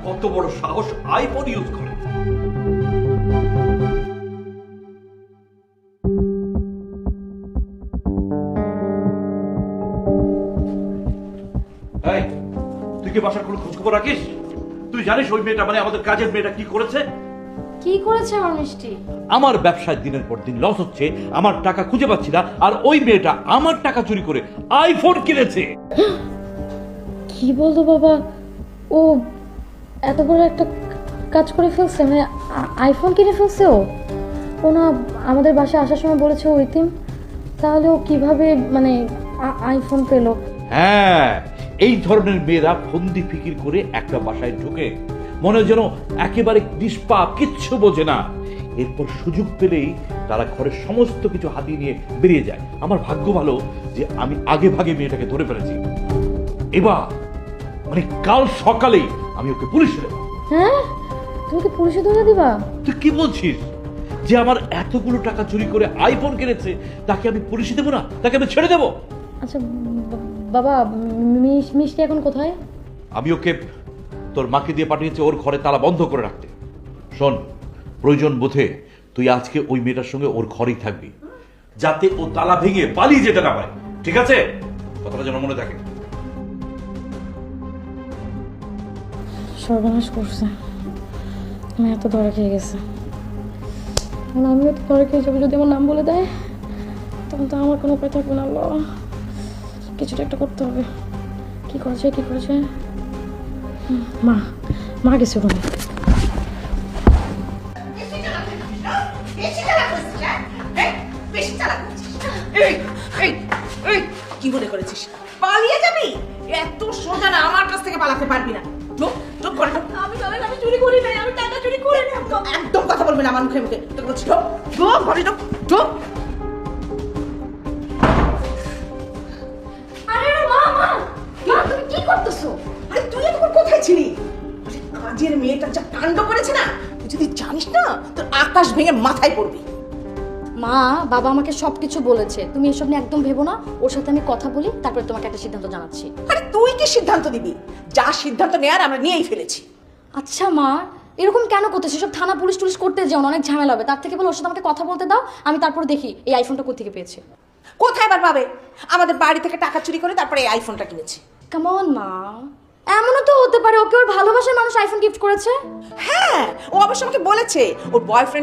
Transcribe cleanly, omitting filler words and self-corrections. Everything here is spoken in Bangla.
কত বড় সাহস আইফোন ইউজ করে। এই, তুই কি বাসার কোনো খোঁজ খবর রাখিস? তুই জানিস ওই মেয়েটা মানে আমাদের কাজের মেয়েটা কি করেছে? কি করেছে আমার মিষ্টি? আমার ব্যবসায় দিনের পর দিন লস হচ্ছে, আমার টাকা খুঁজে পাচ্ছি না, আর ওই মেয়েটা আমার টাকা চুরি করে আইফোন কিনেছে। কি বলতো বাবা, ও এত বড় একটা কাজ করে ফেলছে, মানে আইফোন কিনে ফেলছে। ও না আমাদের বাসায় আসার সময় বলেছে ও ইতিম, তাহলে ও কিভাবে মানে আইফোন পেলো? হ্যাঁ, এই ধরনের মেয়েরা ফন্দি ফিকির করে একটা বাসায় ঢুকে মনে যেন একেবারে নিষ্পাপ, কিচ্ছু বোঝে না। এরপর সুযোগ পেলেই তারা ঘরের সমস্ত কিছু হাতিয়ে নিয়ে বেরিয়ে যায়। আমার ভাগ্য ভালো যে আমি আগে ভাগে মেয়েটাকে ধরে ফেলেছি। এবার মানে কাল সকালেই আমি ওকে পুলিশে দেবো। হ্যাঁ, তুমি কি পুলিশে ধরে দিবা? তুই কি বলছিস? যে আমার এতগুলো টাকা চুরি করে আইফোন কিনেছে তাকে আমি পুলিশে দেবো না? তাকে আমি ছেড়ে দেবো? আচ্ছা বাবা, মিষ্টি এখন কোথায়? আমি ওকে তোর মাকে দিয়ে পাঠিয়েছি ওর ঘরে তালা বন্ধ করে রাখতে। শোন, প্রয়োজন বোধে তুই আজকে ওই মেয়েটার সঙ্গে ওর ঘরেই থাকবি, যাতে ও তালা ভেঙে পালিয়ে যেতে না পারে, ঠিক আছে? কথাটা যেন মনে থাকে। সর্বনাশ করছে, আমি এত ধরা খেয়ে গেছে। এখন আমিও তো ধরা খেয়ে যাবো, যদি আমার নাম বলে দেয় তখন তো আমার কোনো উপায় থাকবে না। আল্লাহ, কিছুটা একটা করতে হবে। কি করেছে? মা গেছে রুমে। কি মনে করেছিস পালিয়ে যাবি? এত সোজা না, আমার কাছ থেকে পালাতে পারবি না। আমি চুরি করি নাই, আমি টাকা চুরি করি না। একদম কথা বলবি না আমার মুখে মুখে। তোকে বলছি ঢোক ঘরে ঢোক। আরে মা তুমি কি করতেছো? আরে তুই এখন কোথায় ছিলি? আরে কাজের মেয়েটা যা কাণ্ড করেছে না, তুই যদি জানিস না তোর আকাশ ভেঙে মাথায় পড়বি। মা, বাবা আমাকে সবকিছু বলেছে, তুমি এসব নিয়ে একদম ভেবো না। ওর সাথে আমি কথা বলি, তারপরে তোমাকে একটা সিদ্ধান্ত জানাচ্ছি। আরে তুই কি সিদ্ধান্ত দিবি? যা সিদ্ধান্ত নেয়ার আমরা নিয়েই ফেলেছি। আচ্ছা মা, এরকম কেন করতেছিস? সব থানা পুলিশ টুলিশ করতে যাও না, অনেক ঝামেলা হবে। তার থেকে বলো ওর সাথে আমাকে কথা বলতে দাও, আমি তারপর দেখি এই আইফোনটা কোত্থেকে পেয়েছে। কোথায় আবার পাবে? আমাদের বাড়ি থেকে টাকা চুরি করে তারপরে এই আইফোনটা কিনেছি। কেমন মা, এমনও তো হতে পারে ওকে ওর ভালোবাসার মানুষ আইফোন গিফট করেছে। হ্যাঁ, ও অবশ্য আমাকে বলেছে ওর বয়ফ্রেন্ড